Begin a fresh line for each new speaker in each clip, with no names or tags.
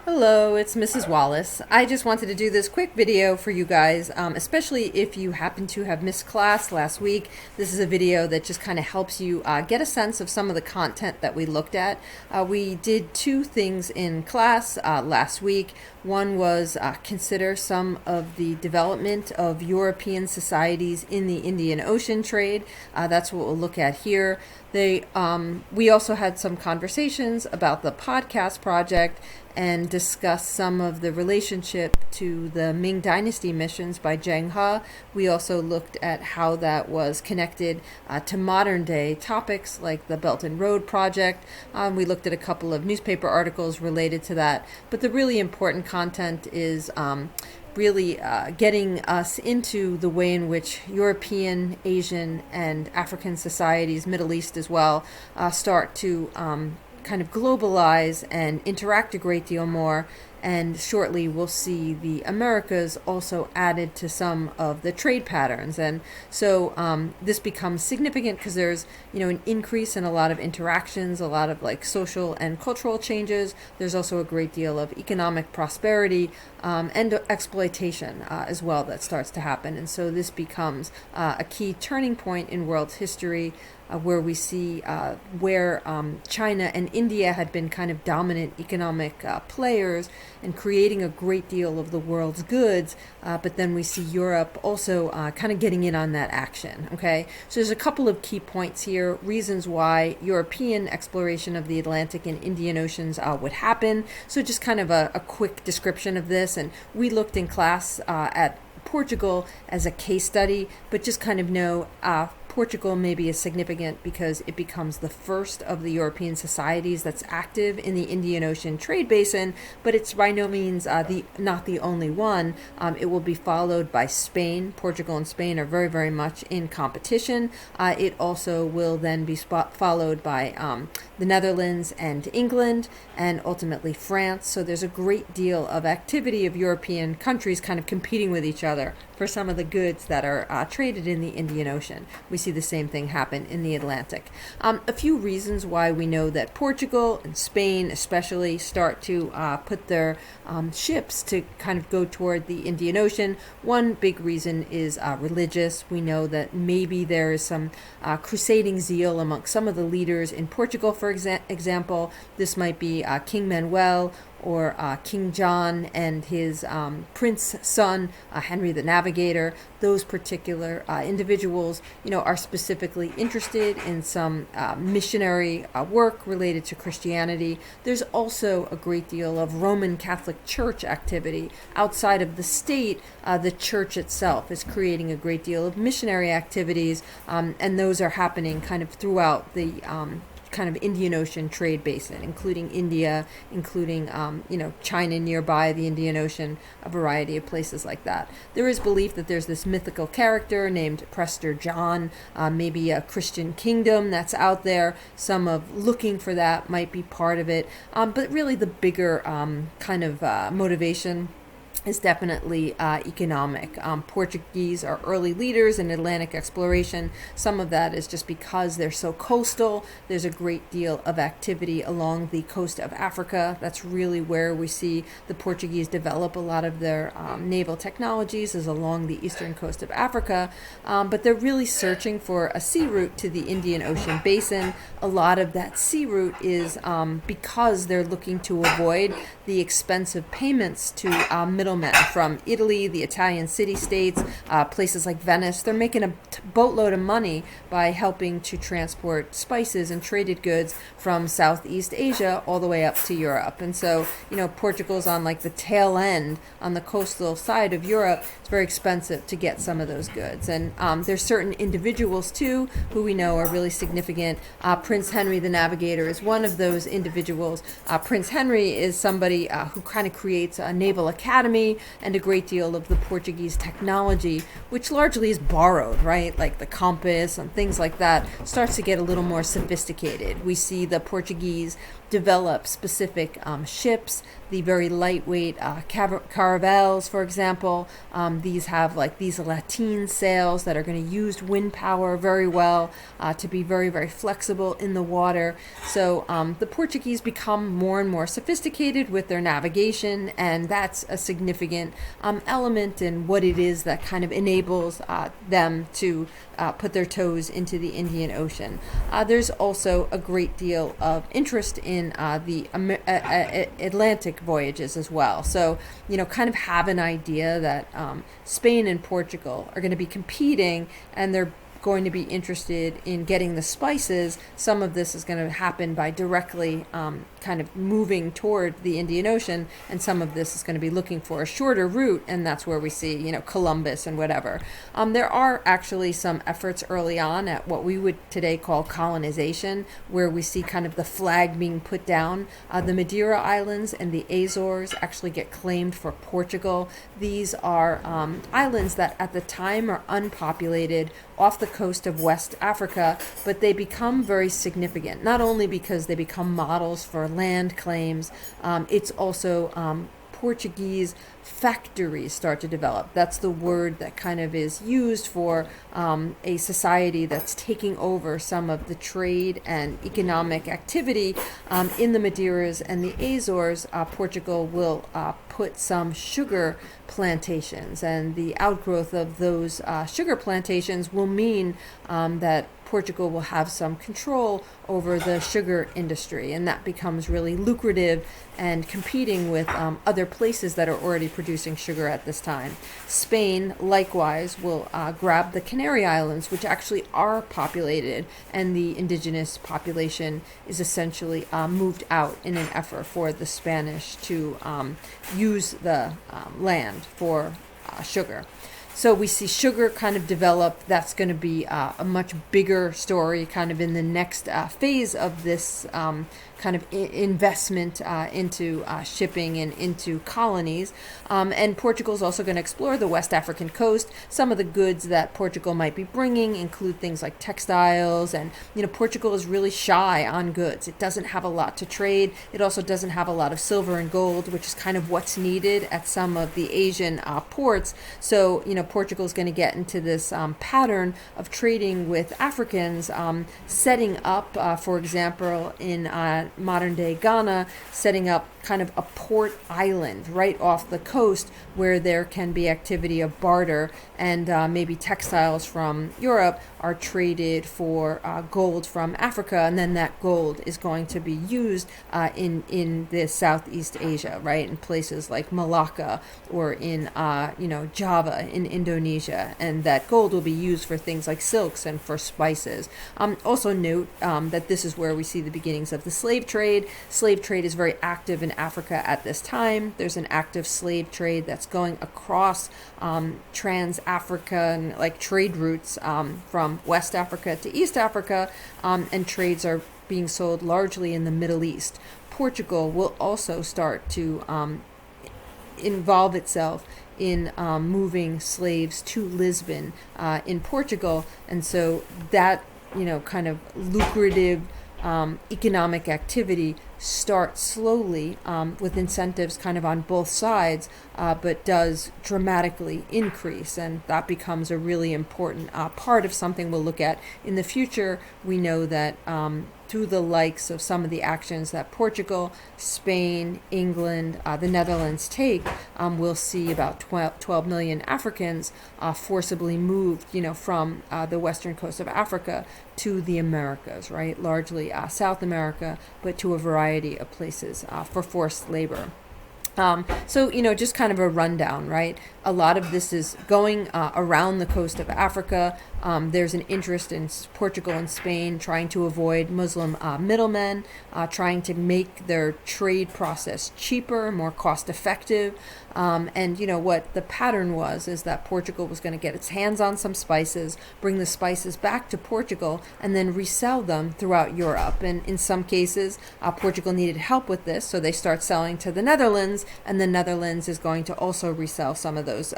Hello, it's Mrs. Wallace. I just wanted to do this quick video for you guys, especially if you happen to have missed class last week. This is a video that just kind of helps you get a sense of some of the content that we looked at. We did two things in class last week. One was consider some of the development of European societies in the Indian Ocean trade. That's what we'll look at here. We also had some conversations about the podcast project and discuss some of the relationship to the Ming Dynasty missions by Zheng He. We also looked at how that was connected to modern day topics like the Belt and Road Project. We looked at a couple of newspaper articles related to that. But the really important content is really getting us into the way in which European, Asian, and African societies, Middle East as well, start to kind of globalize and interact a great deal more. And shortly we'll see the Americas also added to some of the trade patterns. And so this becomes significant because there's, an increase in a lot of interactions, a lot of like social and cultural changes. There's also a great deal of economic prosperity and exploitation as well that starts to happen. And so this becomes a key turning point in world history, where we see where China and India had been kind of dominant economic players and creating a great deal of the world's goods, but then we see Europe also kind of getting in on that action. Okay, so there's a couple of key points here, reasons why European exploration of the Atlantic and Indian Oceans would happen. So just kind of a quick description of this, and we looked in class at Portugal as a case study, but just kind of know Portugal maybe is significant because it becomes the first of the European societies that's active in the Indian Ocean trade basin, but it's by no means not the only one. It will be followed by Spain. Portugal and Spain are very, very much in competition. It also will then be followed by the Netherlands and England, and ultimately France. So there's a great deal of activity of European countries kind of competing with each other for some of the goods that are traded in the Indian Ocean. We see the same thing happen in the Atlantic. A few reasons why we know that Portugal and Spain especially start to put their ships to kind of go toward the Indian Ocean. One big reason is religious. We know that maybe there is some crusading zeal among some of the leaders in Portugal, for example. This might be King Manuel or King John and his prince son, Henry the Navigator. Those particular individuals, are specifically interested in some missionary work related to Christianity. There's also a great deal of Roman Catholic Church activity outside of the state. The church itself is creating a great deal of missionary activities, and those are happening kind of throughout the kind of Indian Ocean trade basin, including India, including China nearby the Indian Ocean, a variety of places like that. There is belief that there's this mythical character named Prester John, maybe a Christian kingdom that's out there. Some of looking for that might be part of it, but really the bigger kind of motivation is definitely economic. Portuguese are early leaders in Atlantic exploration. Some of that is just because they're so coastal. There's a great deal of activity along the coast of Africa. That's really where we see the Portuguese develop a lot of their naval technologies, is along the eastern coast of Africa. But they're really searching for a sea route to the Indian Ocean basin. A lot of that sea route is because they're looking to avoid the expensive payments to middlemen from Italy, the Italian city-states, places like Venice. They're making a boatload of money by helping to transport spices and traded goods from Southeast Asia all the way up to Europe. And so, Portugal's on like the tail end on the coastal side of Europe. It's very expensive to get some of those goods. And there's certain individuals too who we know are really significant. Prince Henry the Navigator is one of those individuals. Prince Henry is somebody who kind of creates a naval academy and a great deal of the Portuguese technology, which largely is borrowed, right? Like the compass and things like that, starts to get a little more sophisticated. We see the Portuguese develop specific ships, the very lightweight caravels, for example. These have like these lateen sails that are going to use wind power very well to be very, very flexible in the water. So the Portuguese become more and more sophisticated with their navigation, and that's a significant element in what it is that kind of enables them to put their toes into the Indian Ocean. There's also a great deal of interest in the Atlantic voyages as well. So, kind of have an idea that Spain and Portugal are going to be competing, and they're going to be interested in getting the spices. Some of this is going to happen by directly kind of moving toward the Indian Ocean, and some of this is going to be looking for a shorter route, and that's where we see, Columbus and whatever. There are actually some efforts early on at what we would today call colonization, where we see kind of the flag being put down. The Madeira Islands and the Azores actually get claimed for Portugal. These are islands that at the time are unpopulated off the coast of West Africa, but they become very significant, not only because they become models for land claims, it's also Portuguese factories start to develop. That's the word that kind of is used for a society that's taking over some of the trade and economic activity in the Madeiras and the Azores. Portugal will put some sugar plantations, and the outgrowth of those sugar plantations will mean that Portugal will have some control over the sugar industry, and that becomes really lucrative and competing with other places that are already producing sugar at this time. Spain, likewise, will grab the Canary Islands, which actually are populated, and the indigenous population is essentially moved out in an effort for the Spanish to use the land for sugar. So we see sugar kind of develop. That's going to be a much bigger story kind of in the next phase of this kind of investment into shipping and into colonies. And Portugal is also going to explore the West African coast. Some of the goods that Portugal might be bringing include things like textiles, and Portugal is really shy on goods. It doesn't have a lot to trade. It also doesn't have a lot of silver and gold, which is kind of what's needed at some of the Asian ports. So Portugal is going to get into this pattern of trading with Africans, setting up, for example, in modern day Ghana, setting up kind of a port island right off the coast where there can be activity of barter, and maybe textiles from Europe are traded for gold from Africa, and then that gold is going to be used in the Southeast Asia, right, in places like Malacca or in Java in Indonesia, and that gold will be used for things like silks and for spices. Also note that this is where we see the beginnings of the slave trade. Slave trade is very active in Africa at this time. There's an active slave trade that's going across trans-African like trade routes from West Africa to East Africa, and trades are being sold largely in the Middle East. Portugal will also start to involve itself in moving slaves to Lisbon in Portugal, and so that kind of lucrative economic activity starts slowly with incentives kind of on both sides, but does dramatically increase, and that becomes a really important part of something we'll look at in the future. We know that through the likes of some of the actions that Portugal, Spain, England, the Netherlands take, we'll see about 12 million Africans forcibly moved, from the western coast of Africa to the Americas, right? Largely South America, but to a variety of places for forced labor. So, just kind of a rundown, right? A lot of this is going around the coast of Africa. There's an interest in Portugal and Spain trying to avoid Muslim middlemen, trying to make their trade process cheaper, more cost effective. And what the pattern was is that Portugal was going to get its hands on some spices, bring the spices back to Portugal, and then resell them throughout Europe. And in some cases, Portugal needed help with this, so they start selling to the Netherlands, and the Netherlands is going to also resell some of those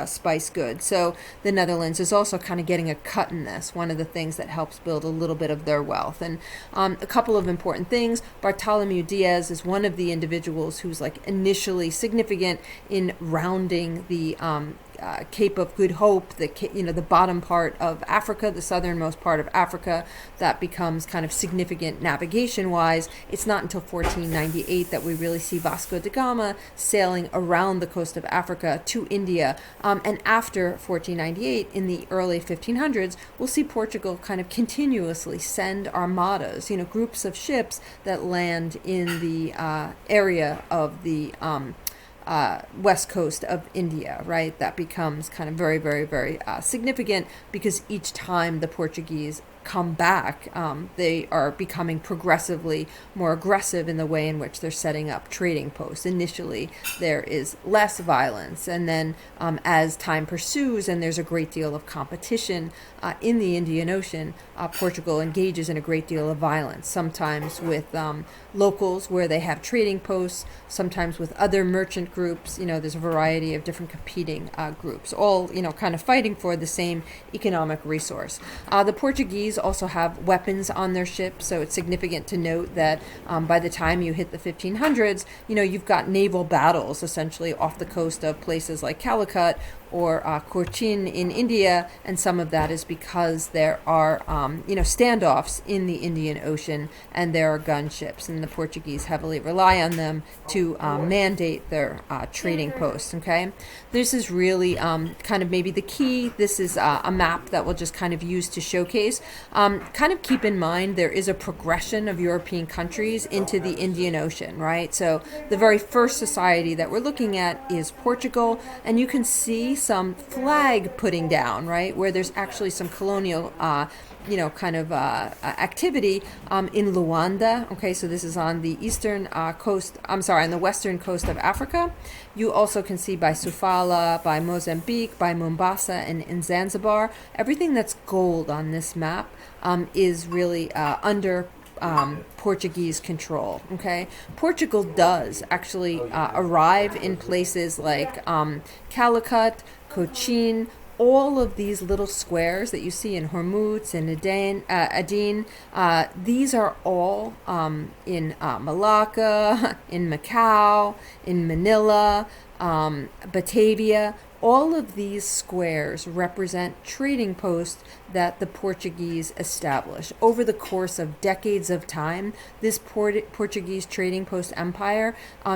spice goods. So the Netherlands is also kind of getting a cut in this, one of the things that helps build a little bit of their wealth. And a couple of important things: Bartholomew Diaz is one of the individuals who's like initially significant in rounding the Cape of Good Hope, the bottom part of Africa, the southernmost part of Africa, that becomes kind of significant navigation-wise. It's not until 1498 that we really see Vasco da Gama sailing around the coast of Africa to India. And after 1498, in the early 1500s, we'll see Portugal kind of continuously send armadas, groups of ships that land in the area of the west coast of India, right? That becomes kind of very, very, very significant, because each time the Portuguese come back, they are becoming progressively more aggressive in the way in which they're setting up trading posts. Initially, there is less violence, and then as time pursues and there's a great deal of competition in the Indian Ocean, Portugal engages in a great deal of violence, sometimes with locals where they have trading posts, sometimes with other merchant groups. There's a variety of different competing groups, all, kind of fighting for the same economic resource. The Portuguese also have weapons on their ships, so it's significant to note that by the time you hit the 1500s, you've got naval battles essentially off the coast of places like Calicut or Cochin in India, and some of that is because there are standoffs in the Indian Ocean, and there are gunships, and the Portuguese heavily rely on them to mandate their trading posts. Okay, this is really kind of maybe the key. This is a map that we'll just kind of use to showcase. Kind of keep in mind there is a progression of European countries into the Indian Ocean, right? So the very first society that we're looking at is Portugal, and you can see some flag putting down, right, where there's actually some colonial activity in Luanda. Okay, so this is on the eastern coast, on the western coast of Africa. You also can see by Sofala, by Mozambique, by Mombasa, and in Zanzibar. Everything that's gold on this map is really under Portuguese control. Okay, Portugal does actually arrive in places like Calicut, Cochin. All of these little squares that you see in Hormuz and Aden, these are all in Malacca, in Macau, in Manila, Batavia. All of these squares represent trading posts that the Portuguese established. Over the course of decades of time, this Portuguese trading post empire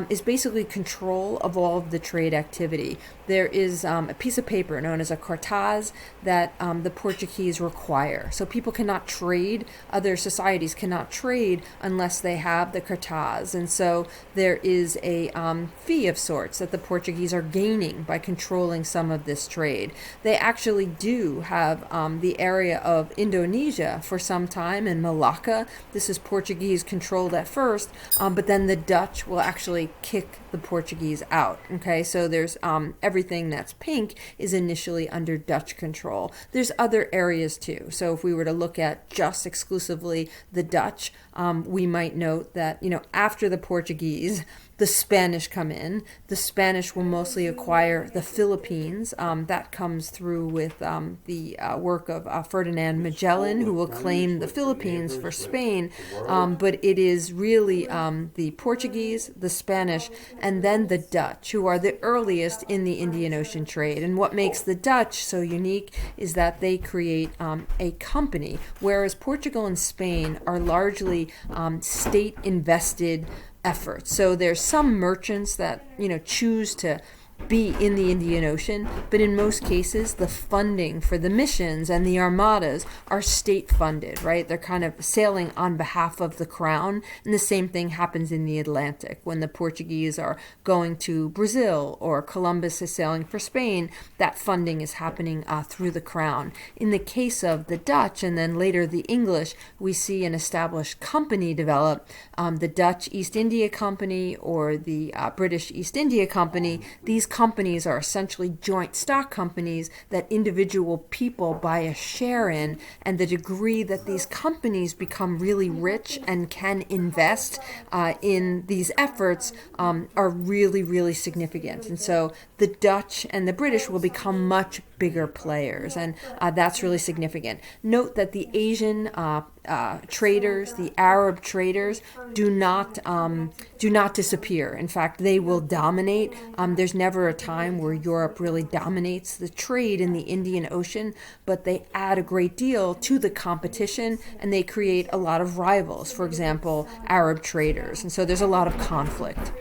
is basically control of all of the trade activity. There is a piece of paper known as a cartaz that the Portuguese require. So people cannot trade, other societies cannot trade unless they have the cartaz. And so there is a fee of sorts that the Portuguese are gaining by controlling some of this trade. They actually do have the area of Indonesia for some time, in Malacca. This is Portuguese controlled at first, but then the Dutch will actually kick the Portuguese out. Okay, so there's everything that's pink is initially under Dutch control. There's other areas too. So if we were to look at just exclusively the Dutch, we might note that, after the Portuguese, the Spanish come in. The Spanish will mostly acquire the Philippines. That comes through with the work of Ferdinand Magellan, who will claim the Philippines for Spain. But it is really the Portuguese, the Spanish, and then the Dutch, who are the earliest in the Indian Ocean trade. And what makes the Dutch so unique is that they create a company, whereas Portugal and Spain are largely state-invested efforts. So there's some merchants that choose to be in the Indian Ocean, but in most cases the funding for the missions and the armadas are state funded, right? They're kind of sailing on behalf of the crown, and the same thing happens in the Atlantic. When the Portuguese are going to Brazil or Columbus is sailing for Spain, that funding is happening through the crown. In the case of the Dutch and then later the English, we see an established company develop, the Dutch East India Company or the British East India Company. These companies are essentially joint stock companies that individual people buy a share in, and the degree that these companies become really rich and can invest in these efforts are really, really significant. And so the Dutch and the British will become much bigger players, and that's really significant. Note that the Asian traders, the Arab traders, do not disappear. In fact, they will dominate. There's never a time where Europe really dominates the trade in the Indian Ocean, but they add a great deal to the competition, and they create a lot of rivals. For example, Arab traders, and so there's a lot of conflict.